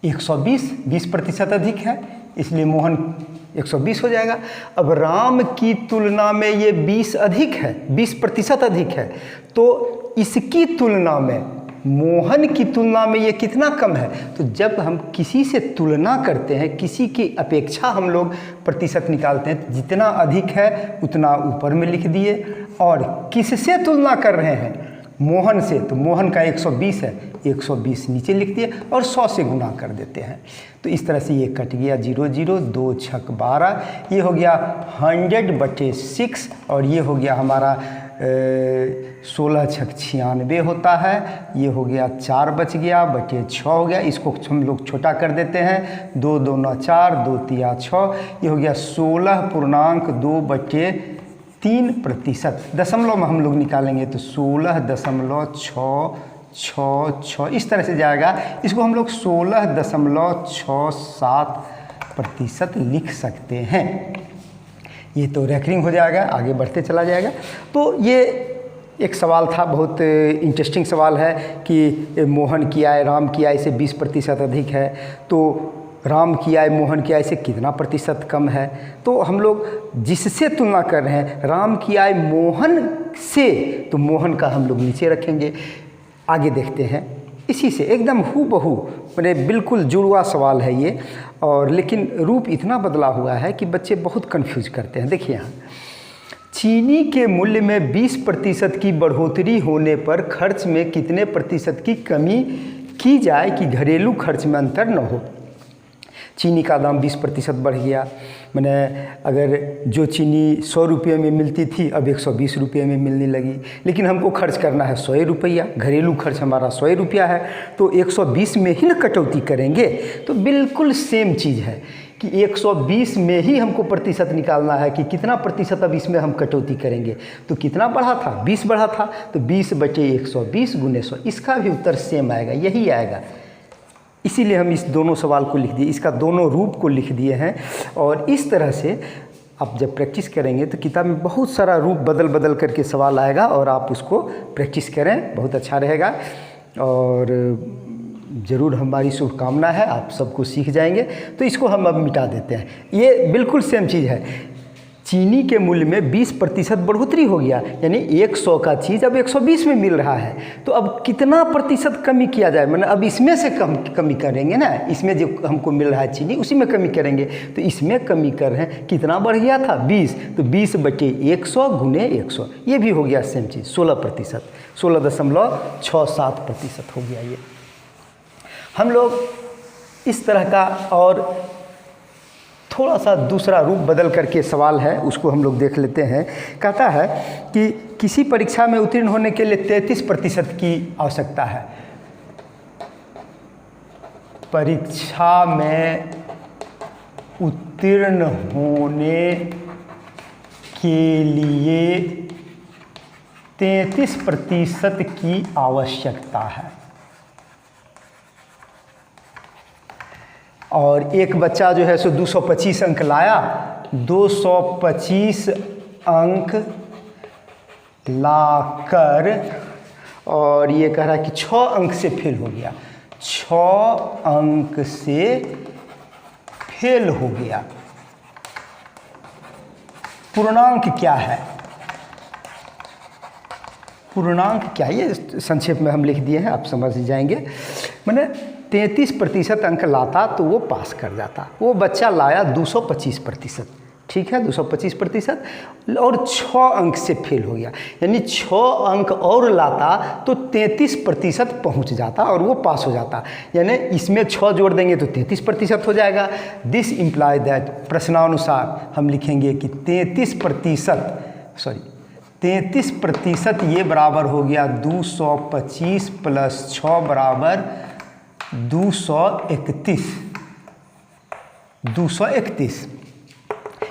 120, 20% अधिक है, इसलिए मोहन 120 हो जाएगा। अब राम की तुलना में ये 20 अधिक है, 20% अधिक है, तो इसकी तुलना में मोहन की तुलना में ये कितना कम है। तो जब हम किसी से तुलना करते हैं, किसी की अपेक्षा हम लोग प्रतिशत निकालते हैं, जितना अधिक है उतना ऊपर में लिख दिए, और किससे तुलना कर रहे हैं, मोहन से, तो मोहन का 120 है, 120 नीचे लिख दिए और 100 से गुना कर देते हैं। तो इस तरह से ये कट गया 0 0, 2 छक 12, ये हो गया 100/6, और ये हो गया हमारा 16 छक 96 होता है, ये हो गया 4 बच गया बटे 6 हो गया। इसको हम लोग छोटा कर देते हैं, 2 2 9 4, 2 3 6, ये हो गया 16.2/3%। दशमलव में हम लोग निकालेंगे तो 16.666, इस तरह से जाएगा। इसको हम लोग 16.67% लिख सकते हैं। ये तो रेकरिंग हो जाएगा, आगे बढ़ते चला जाएगा। तो ये एक सवाल था, बहुत इंटरेस्टिंग सवाल है कि मोहन की आय राम की आय से 20% अधिक है, तो राम की आय मोहन की आय से कितना प्रतिशत कम है। तो हम लोग जिससे तुलना कर रहे हैं, राम की आय मोहन से, तो मोहन का हम लोग नीचे रखेंगे। आगे देखते हैं, इसी से एकदम हूबहू, मैंने बिल्कुल जुड़वा सवाल है ये, और लेकिन रूप इतना बदला हुआ है कि बच्चे बहुत कंफ्यूज करते हैं। देखिए यहाँ, चीनी के मूल्य में 20% की बढ़ोतरी होने पर खर्च में कितने प्रतिशत की कमी की जाए कि घरेलू खर्च में अंतर न हो। चीनी का दाम 20% बढ़ गया, मैंने अगर जो चीनी 100 रुपये में मिलती थी अब 120 रुपये में मिलने लगी, लेकिन हमको खर्च करना है 100 रुपया, घरेलू खर्च हमारा 100 रुपया है, तो 120 में ही न कटौती करेंगे। तो बिल्कुल सेम चीज़ है कि 120 में ही हमको प्रतिशत निकालना है कि कितना प्रतिशत अब इसमें हम कटौती करेंगे। तो कितना बढ़ा था, 20 बढ़ा था, तो 20/120 गुने 100, इसका भी उत्तर सेम आएगा, यही आएगा। इसीलिए हम इस दोनों सवाल को लिख दिए, इसका दोनों रूप को लिख दिए हैं। और इस तरह से आप जब प्रैक्टिस करेंगे तो किताब में बहुत सारा रूप बदल बदल करके सवाल आएगा, और आप उसको प्रैक्टिस करें, बहुत अच्छा रहेगा। और ज़रूर हमारी शुभकामना है आप सबको सीख जाएंगे। तो इसको हम अब मिटा देते हैं। ये बिल्कुल सेम चीज़ है, चीनी के मूल्य में 20% बढ़ोतरी हो गया, यानी 100 का चीज़ अब 120 में मिल रहा है। तो अब कितना प्रतिशत कमी किया जाए, मतलब अब इसमें से कमी करेंगे ना, इसमें जो हमको मिल रहा है चीनी उसी में कमी करेंगे। तो इसमें कमी कर रहे हैं, कितना बढ़ गया था 20, तो 20/100 गुने 100, ये भी हो गया सेम चीज़ 16%, 16.67% हो गया। ये हम लोग इस तरह का और थोड़ा सा दूसरा रूप बदल करके सवाल है, उसको हम लोग देख लेते हैं। कहता है कि किसी परीक्षा में उत्तीर्ण होने के लिए 33% की आवश्यकता है। परीक्षा में उत्तीर्ण होने के लिए 33% की आवश्यकता है, और एक बच्चा जो है सो 225 अंक लाया, 225 अंक लाकर, और ये कह रहा है कि 6 अंक से फेल हो गया, 6 अंक से फेल हो गया। पूर्णांक क्या है, पूर्णांक क्या है, ये संक्षेप में हम लिख दिए हैं, आप समझ जाएंगे। मैंने 33% अंक लाता तो वो पास कर जाता, वो बच्चा लाया 225%, ठीक है 225%, और 6 अंक से फेल हो गया, यानी 6 अंक और लाता तो 33% पहुंच जाता और वो पास हो जाता। यानी इसमें 6 जोड़ देंगे तो 33% हो जाएगा। दिस इम्प्लाई दैट, प्रश्नानुसार हम लिखेंगे कि 33% ये बराबर हो गया 225 + 6 बराबर 231।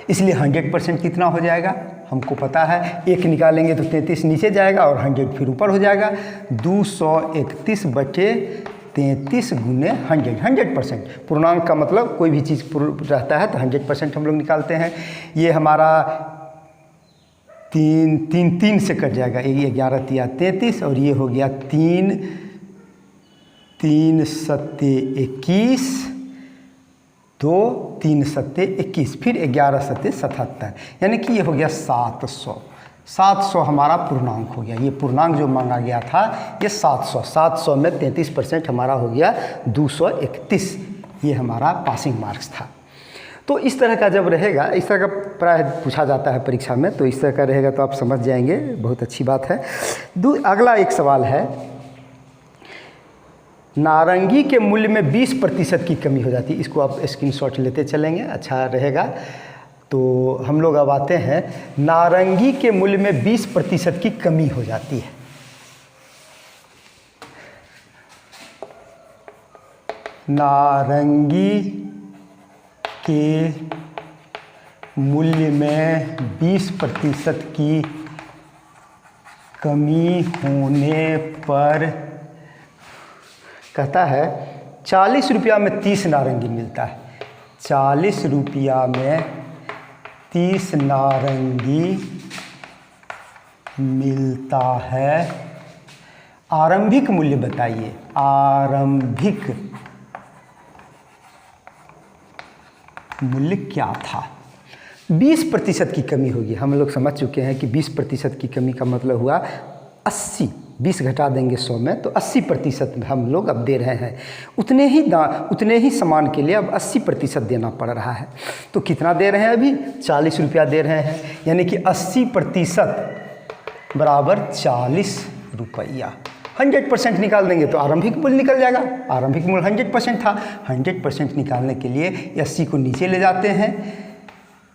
इसलिए 100% कितना हो जाएगा हमको पता है, 1 निकालेंगे तो 33 नीचे जाएगा और 100 फिर ऊपर हो जाएगा। 231/33 गुने 100%। पूर्णांक का मतलब कोई भी चीज़ रहता है तो 100% हम लोग निकालते हैं। ये हमारा 3 से कट जाएगा, ये 11 × 33 और ये हो गया 3 3 सत्ते 21, 2 3 सत्ते 21, फिर 11 सत्ते 77, यानी कि ये हो गया 700। 700 हमारा पूर्णांक हो गया। ये पूर्णांक जो मांगा गया था ये 700, 700 में 33% हमारा हो गया 231। ये हमारा पासिंग मार्क्स था। तो इस तरह का जब रहेगा, इस तरह का प्राय पूछा जाता है परीक्षा में, तो इस तरह का रहेगा तो आप समझ जाएंगे, बहुत अच्छी बात है। अगला एक सवाल है, नारंगी के मूल्य में 20% की कमी हो जाती है। इसको आप स्क्रीनशॉट लेते चलेंगे, अच्छा रहेगा। तो हम लोग अब आते हैं, नारंगी के मूल्य में 20% की कमी हो जाती है। नारंगी के मूल्य में 20% की कमी होने पर कहता है 40 रुपया में 30 नारंगी मिलता है। 40 रुपया में 30 नारंगी मिलता है। आरंभिक मूल्य बताइए। आरंभिक मूल्य क्या था? 20% की कमी होगी। हम लोग समझ चुके हैं कि 20% की कमी का मतलब हुआ 80, 20 घटा देंगे 100 में तो 80% हम लोग अब दे रहे हैं। उतने ही सामान के लिए अब 80% देना पड़ रहा है। तो कितना दे रहे हैं अभी? 40 रुपया दे रहे हैं, यानी कि 80% बराबर 40 रुपया। 100% निकाल देंगे तो आरंभिक मूल्य निकल जाएगा। आरंभिक मूल्य 100% था। 100% निकालने के लिए 80 को नीचे ले जाते हैं,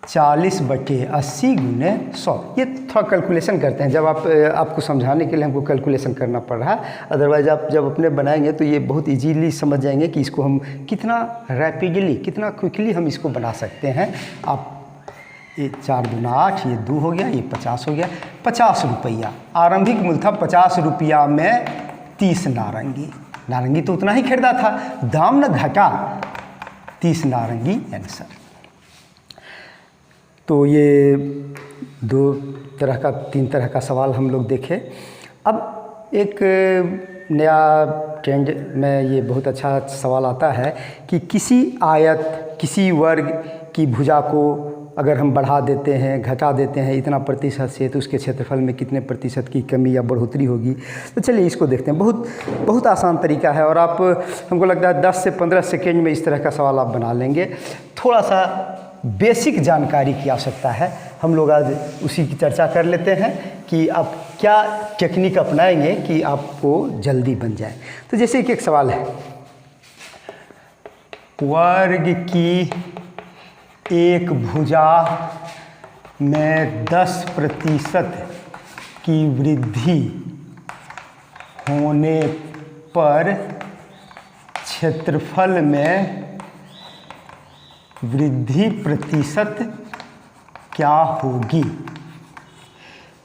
40/80 गुने 100। ये थोड़ा कैलकुलेशन करते हैं, जब आपको समझाने के लिए हमको कैलकुलेशन करना पड़ रहा है। अदरवाइज़ आप जब अपने बनाएंगे तो ये बहुत इजीली समझ जाएंगे कि इसको हम कितना रैपिडली, कितना क्विकली हम इसको बना सकते हैं। आप ये 4 दूना 8, ये 2 हो गया, ये 50 हो गया। 50 रुपया आरंभिक मूल्य था। 50 रुपया में 30 नारंगी। नारंगी तो उतना ही खरीदा था, दाम न घटा। 30 नारंगी आंसर। तो ये 3 तरह का सवाल हम लोग देखे। अब एक नया ट्रेंड में ये बहुत अच्छा सवाल आता है कि किसी आयत, किसी वर्ग की भुजा को अगर हम बढ़ा देते हैं, घटा देते हैं इतना प्रतिशत से, तो उसके क्षेत्रफल में कितने प्रतिशत की कमी या बढ़ोतरी होगी। तो चलिए इसको देखते हैं। बहुत आसान तरीका है और आप, हमको लगता है 10 से 15 सेकेंड में इस तरह का सवाल आप बना लेंगे। थोड़ा सा बेसिक जानकारी की आवश्यकता है। हम लोग आज उसी की चर्चा कर लेते हैं कि आप क्या टेक्निक अपनाएंगे कि आपको जल्दी बन जाए। तो जैसे कि एक सवाल है, वर्ग की एक भुजा में 10% की वृद्धि होने पर क्षेत्रफल में वृद्धि प्रतिशत क्या होगी?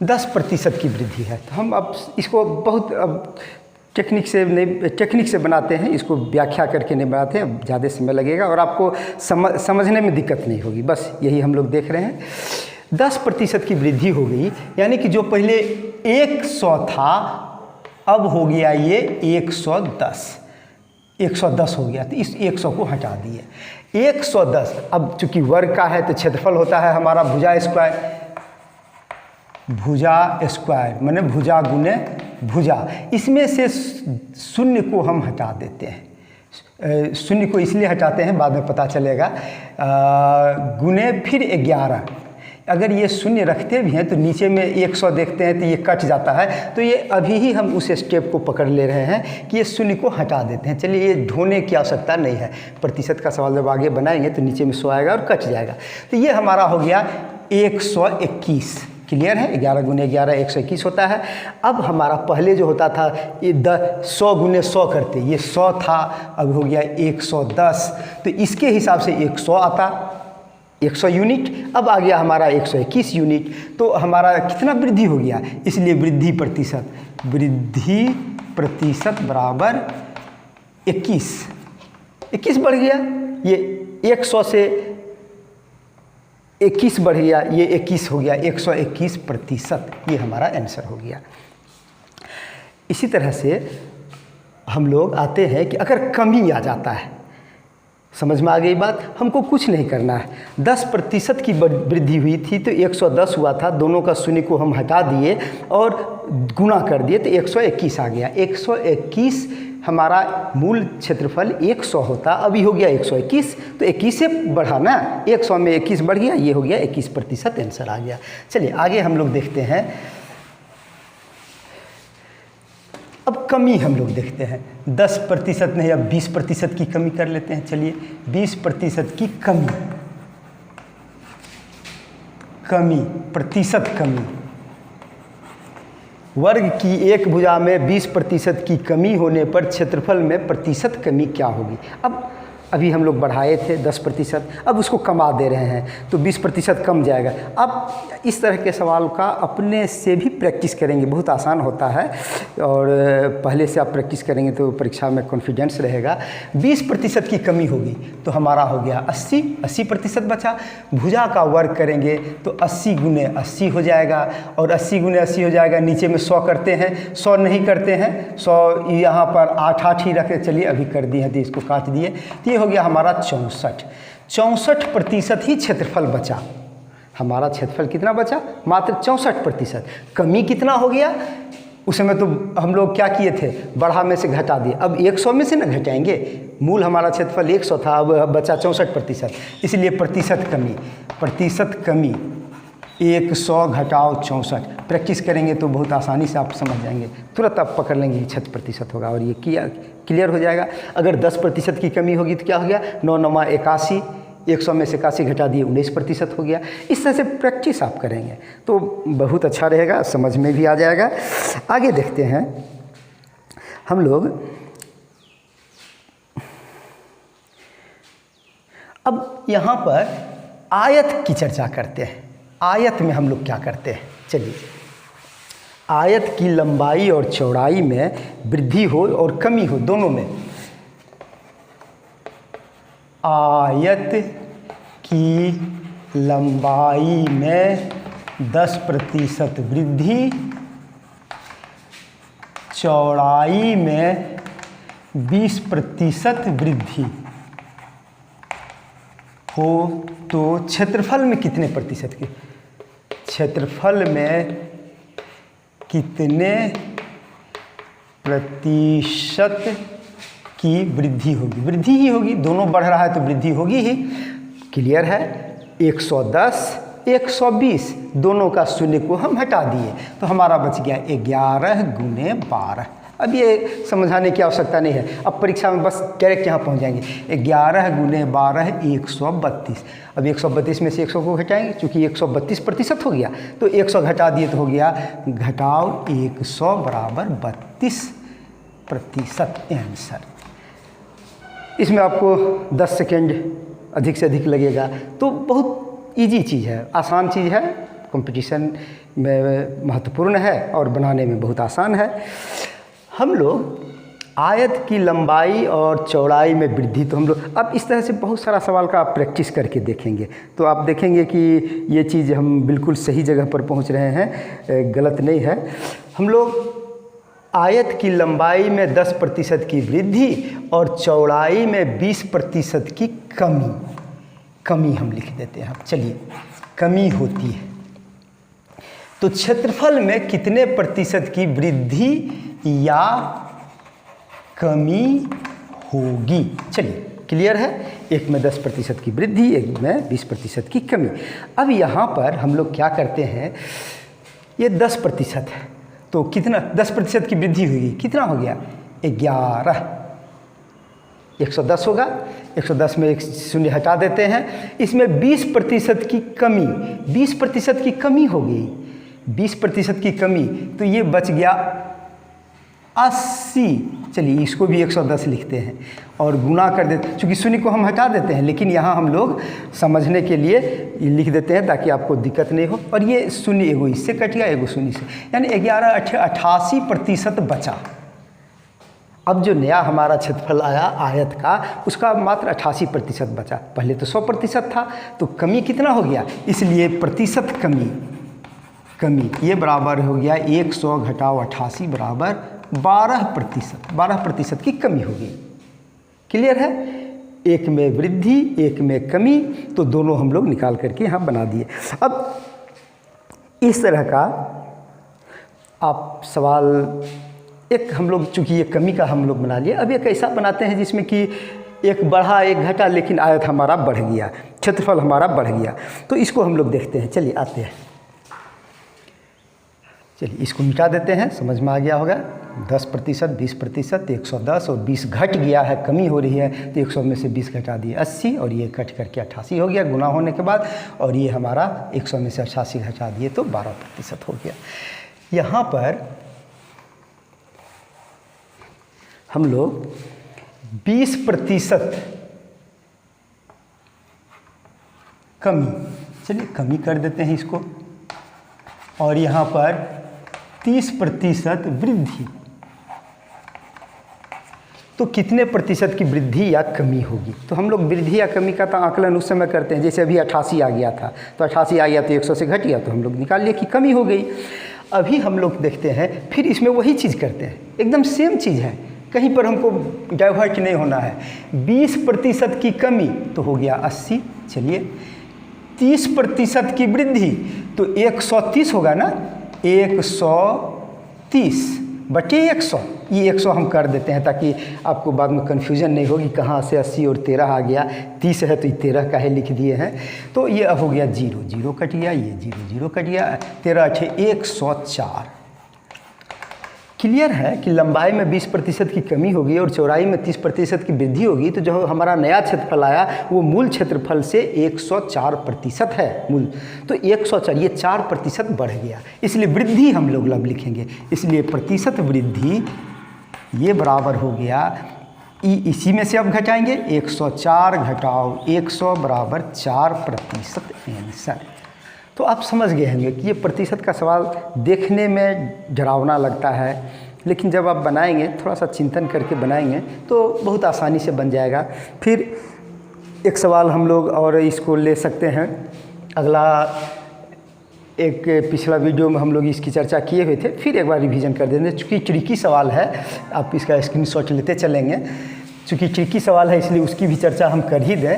10% की वृद्धि है। तो हम अब इसको बहुत टेक्निक से बनाते हैं, इसको व्याख्या करके नहीं बनाते हैं, ज़्यादा समय लगेगा और आपको समझने में दिक्कत नहीं होगी। बस यही हम लोग देख रहे हैं। 10% की वृद्धि हो गई, यानी कि जो पहले 100 था अब हो गया ये 110। 110 हो गया, तो इस 100 को हटा दिए। 110 अब चूँकि वर्ग का है तो क्षेत्रफल होता है हमारा भुजा स्क्वायर। भुजा स्क्वायर माने भुजा गुने भुजा। इसमें से 0 को हम हटा देते हैं। 0 को इसलिए हटाते हैं, बाद में पता चलेगा। गुने फिर 11। अगर ये 0 रखते भी हैं तो नीचे में 100 देखते हैं तो ये कट जाता है। तो ये अभी ही हम उस स्टेप को पकड़ ले रहे हैं कि ये 0 को हटा देते हैं। चलिए, ये ढोने की आवश्यकता नहीं है। प्रतिशत का सवाल जब आगे बनाएंगे तो नीचे में 100 आएगा और कट जाएगा। तो ये हमारा हो गया 121। क्लियर है? 11 गुने 11 121 होता है। अब हमारा पहले जो होता था ये 100 गुने 100 करते, ये 100 था, अब हो गया 110। तो इसके हिसाब से 100 आता, 100 यूनिट। अब आ गया हमारा 121 यूनिट। तो हमारा कितना वृद्धि हो गया? इसलिए वृद्धि प्रतिशत बराबर 21 बढ़ गया। ये 100 से 21 बढ़ गया, ये 21 हो गया, 121%। ये हमारा आंसर हो गया। इसी तरह से हम लोग आते हैं कि अगर कमी आ जाता है, समझ में आ गई बात, हमको कुछ नहीं करना है। 10% की वृद्धि हुई थी तो 110 हुआ था, दोनों का शून्य को हम हटा दिए और गुना कर दिए तो 121 आ गया। 121 हमारा मूल क्षेत्रफल 100 होता, अभी हो गया 121, तो 21 से बढ़ा ना, 100 में 21 बढ़ गया, ये हो गया 21% आंसर आ गया। चलिए आगे हम लोग देखते हैं। अब कमी हम लोग देखते हैं, 10% नहीं, अब 20% की कमी कर लेते हैं। चलिए 20% की प्रतिशत कमी, वर्ग की एक भुजा में 20% की कमी होने पर क्षेत्रफल में प्रतिशत कमी क्या होगी। अब अभी हम लोग बढ़ाए थे 10%, अब उसको कमा दे रहे हैं तो 20% कम जाएगा। अब इस तरह के सवाल का अपने से भी प्रैक्टिस करेंगे, बहुत आसान होता है और पहले से आप प्रैक्टिस करेंगे तो परीक्षा में कॉन्फिडेंस रहेगा। 20% की कमी होगी तो हमारा हो गया 80% बचा। भुजा का वर्ग करेंगे तो 80 गुने 80 हो जाएगा और 80 गुने 80 हो जाएगा। नीचे में 100 करते हैं, 100 नहीं करते हैं, 100 यहाँ पर 8 ही रखे। चलिए अभी कर दिए हैं तो इसको काट दिए, तो हो गया हमारा 64% ही क्षेत्रफल बचा। हमारा क्षेत्रफल कितना बचा, मात्र 64%। कमी कितना हो गया, उस समय तो हम लोग क्या किए थे, बढ़ा में से घटा दिए, अब 100 में से ना घटाएंगे। मूल हमारा क्षेत्रफल 100 था, अब बचा 64%, इसलिए प्रतिशत कमी 100 घटाओ 64। प्रैक्टिस करेंगे तो बहुत आसानी से आप समझ जाएंगे, तुरंत आप पकड़ लेंगे कि 6% होगा और ये क्लियर हो जाएगा। अगर 10% की कमी होगी तो क्या हो गया, 9 9 81, 100 में से 81 घटा दिए 19% हो गया। इस तरह से प्रैक्टिस आप करेंगे तो बहुत अच्छा रहेगा, समझ में भी आ जाएगा। आगे देखते हैं हम लोग। अब यहाँ पर आयत की चर्चा करते हैं। आयत में हम लोग क्या करते हैं, चलिए आयत की लंबाई और चौड़ाई में वृद्धि हो और कमी हो, दोनों में। आयत की लंबाई में 10% वृद्धि, चौड़ाई में 20% वृद्धि हो तो क्षेत्रफल में कितने प्रतिशत की, क्षेत्रफल में कितने प्रतिशत की वृद्धि होगी। वृद्धि ही होगी, दोनों बढ़ रहा है तो वृद्धि होगी ही। क्लियर है। 110 120 दोनों का शून्य को हम हटा दिए तो हमारा बच गया 11 गुने 12। अब ये समझाने की आवश्यकता नहीं है, अब परीक्षा में बस डायरेक्ट यहाँ पहुँच जाएंगे। 11 गुने 12 132। अब 132 में से 100 को घटाएंगे, चूँकि 132% हो गया तो 100 घटा दिए तो हो गया घटाओ 100 बराबर 32% आंसर। इसमें आपको 10 सेकेंड अधिक से अधिक लगेगा, तो बहुत इजी चीज़ है, आसान चीज़ है, कंपटीशन में महत्वपूर्ण है और बनाने में बहुत आसान है। हम लोग आयत की लंबाई और चौड़ाई में वृद्धि, तो हम लोग अब इस तरह से बहुत सारा सवाल का आप प्रैक्टिस करके देखेंगे तो आप देखेंगे कि ये चीज़ हम बिल्कुल सही जगह पर पहुंच रहे हैं, गलत नहीं है। हम लोग आयत की लंबाई में 10% की वृद्धि और चौड़ाई में 20% की कमी हम लिख देते हैं। चलिए कमी होती है तो क्षेत्रफल में कितने प्रतिशत की वृद्धि या कमी होगी। चलिए क्लियर है, एक में 10% की वृद्धि, एक में 20% की कमी। अब यहाँ पर हम लोग क्या करते हैं, ये 10% है तो कितना 10% की वृद्धि हुई, कितना हो गया 11, 110 होगा, 110 में एक शून्य हटा देते हैं। इसमें 20% की कमी, 20% की कमी हो गई, 20% की कमी तो ये बच गया 80। चलिए इसको भी 110 लिखते हैं और गुना कर देते, चूँकि शून्य को हम हटा देते हैं लेकिन यहाँ हम लोग समझने के लिए लिख देते हैं ताकि आपको दिक्कत नहीं हो। और ये शून्य एगो इससे कट गया, एगो शून्य से, यानी 88% बचा। अब जो नया हमारा क्षेत्रफल आया आयत का, उसका मात्र 88% बचा। पहले तो 100% था तो कमी कितना हो गया, इसलिए प्रतिशत कमी ये बराबर हो गया 100 घटाओ 88 बराबर 12% की कमी होगी। क्लियर है? एक में वृद्धि, एक में कमी, तो दोनों हम लोग निकाल करके यहाँ बना दिए। अब इस तरह का आप सवाल एक हम लोग, चूँकि ये कमी का हम लोग बना लिए, अब एक ऐसा बनाते हैं जिसमें कि एक बढ़ा एक घटा, लेकिन आयत हमारा बढ़ गया, क्षेत्रफल हमारा बढ़ गया। तो इसको हम लोग देखते हैं। चलिए आते हैं, चलिए इसको मिटा देते हैं। समझ में आ गया होगा। 10%, 20%, 110 और 20 घट गया है, कमी हो रही है, तो 100 में से 20 घटा दिए 80, और ये कट करके 88 हो गया गुना होने के बाद, और ये हमारा 100 में से 88 घटा दिए तो 12% हो गया। यहाँ पर हम लोग 20% कमी, चलिए कमी कर देते हैं इसको, और यहाँ पर 30% वृद्धि, तो कितने प्रतिशत की वृद्धि या कमी होगी? तो हम लोग वृद्धि या कमी का तो आकलन उस समय करते हैं, जैसे अभी 88 आ गया था, तो 88 आ गया तो 100 से घट गया, तो हम लोग निकाल लिए कि कमी हो गई। अभी हम लोग देखते हैं, फिर इसमें वही चीज़ करते हैं, एकदम सेम चीज़ है, कहीं पर हमको डाइवर्ट नहीं होना है। 20% की कमी तो हो गया 80, चलिए 30% की वृद्धि तो 130 होगा ना, 130 बटे 100, ये 100 हम कर देते हैं ताकि आपको बाद में कन्फ्यूजन नहीं होगी कहाँ से 80 और 13 आ गया। 30 है तो ये 13 का है लिख दिए हैं, तो ये अब हो गया 0, 0 कट गया, ये 0, 0 कट गया, 13 × 104। क्लियर है कि लंबाई में 20% की कमी होगी और चौड़ाई में 30% की वृद्धि होगी, तो जो हमारा नया क्षेत्रफल आया वो मूल क्षेत्रफल से 104% है मूल, तो 104, ये 4% बढ़ गया, इसलिए वृद्धि हम लोग लब लिखेंगे। इसलिए प्रतिशत वृद्धि ये बराबर हो गया, इसी में से अब घटाएंगे, 104 घटाओ 100 बराबर 4% आंसर। तो आप समझ गए होंगे कि ये प्रतिशत का सवाल देखने में डरावना लगता है, लेकिन जब आप बनाएंगे, थोड़ा सा चिंतन करके बनाएंगे तो बहुत आसानी से बन जाएगा। फिर एक सवाल हम लोग और इसको ले सकते हैं, अगला एक पिछला वीडियो में हम लोग इसकी चर्चा किए हुए थे, फिर एक बार रिवीजन कर देंगे, चूँकि ट्रिकी सवाल है, आप इसका स्क्रीनशॉट लेते चलेंगे। चूँकि ट्रिकी सवाल है इसलिए उसकी भी चर्चा हम कर ही दें।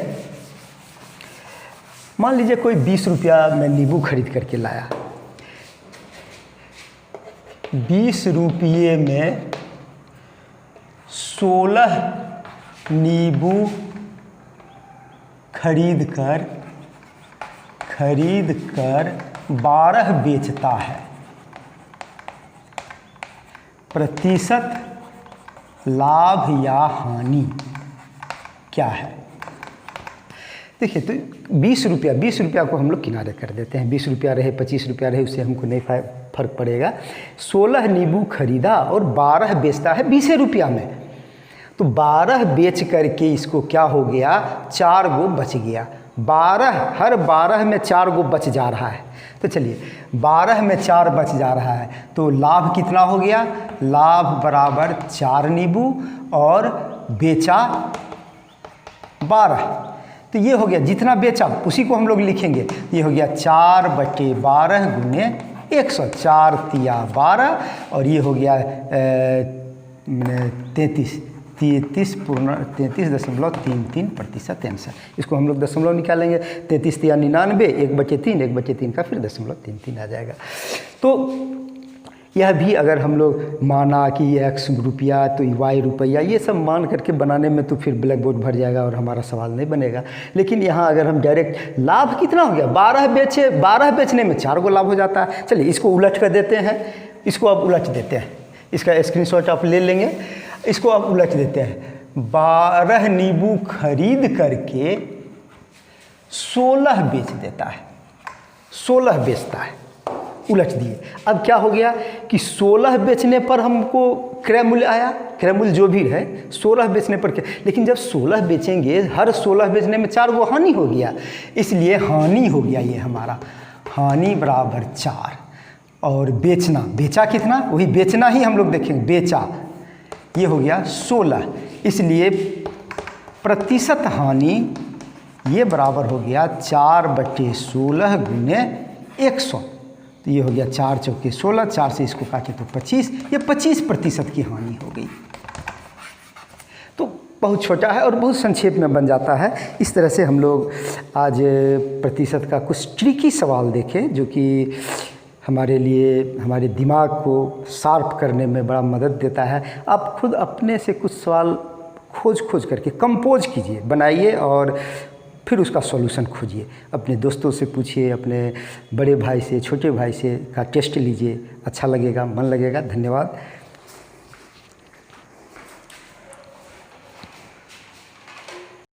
मान लीजिए कोई 20 रुपया में नींबू खरीद करके लाया, 20 रुपये में 16 नींबू खरीद कर 12 बेचता है, प्रतिशत लाभ या हानि क्या है? देखिए, तो 20 रुपया को हम लोग किनारे कर देते हैं, 20 रुपया रहे 25 रुपया रहे, उससे हमको नहीं फर्क पड़ेगा। 16 नींबू खरीदा और 12 बेचता है 20 रुपया में, तो 12 बेच करके इसको क्या हो गया, 4 गो बच गया। 12, हर 12 में 4 गो बच जा रहा है, तो चलिए 12 में 4 बच जा रहा है, तो लाभ कितना हो गया, लाभ बराबर 4 नींबू और बेचा 12, तो ये हो गया जितना बेचा उसी को हम लोग लिखेंगे, ये हो गया 4/12 गुने 100, 4 तिया 12, और ये हो गया 33.33% आंसर। इसको हम लोग दशमलव निकालेंगे, 33 तिया 99, 1/3, 1/3 का फिर 0.33 आ जाएगा। तो यह भी अगर हम लोग माना कि ये x रुपया तो y रुपया, ये सब मान करके बनाने में तो फिर ब्लैक बोर्ड भर जाएगा और हमारा सवाल नहीं बनेगा। लेकिन यहाँ अगर हम डायरेक्ट लाभ कितना हो गया, 12 बेचे, 12 बेचने में 4 गो लाभ हो जाता है। चलिए इसको उलट कर देते हैं, इसको अब उलट देते हैं, इसका स्क्रीनशॉट आप ले लेंगे, इसको आप उलट देते हैं। 12 नींबू खरीद करके 16 बेच देता है, 16 बेचता है, उलट दिए। अब क्या हो गया कि 16 बेचने पर हमको क्रय मूल्य आया, क्रय मूल्य जो भी है 16 बेचने पर, लेकिन जब 16 बेचेंगे, हर 16 बेचने में 4 गो हानि हो गया, इसलिए हानि हो गया ये हमारा, हानि बराबर 4। और बेचना, बेचा कितना, वही बेचना ही हम लोग देखेंगे, बेचा ये हो गया 16, इसलिए प्रतिशत हानि ये बराबर हो गया 4/16 गुने 100, तो ये हो गया 4 चौके 16, 4 से इसको काटे तो 25, ये 25% की हानि हो गई। तो बहुत छोटा है और बहुत संक्षेप में बन जाता है। इस तरह से हम लोग आज प्रतिशत का कुछ ट्रिकी सवाल देखें जो कि हमारे लिए हमारे दिमाग को शार्प करने में बड़ा मदद देता है। आप खुद अपने से कुछ सवाल खोज करके कंपोज कीजिए, बनाइए और फिर उसका सॉल्यूशन खोजिए। अपने दोस्तों से पूछिए, अपने बड़े भाई से, छोटे भाई से का टेस्ट लीजिए, अच्छा लगेगा, मन लगेगा। धन्यवाद।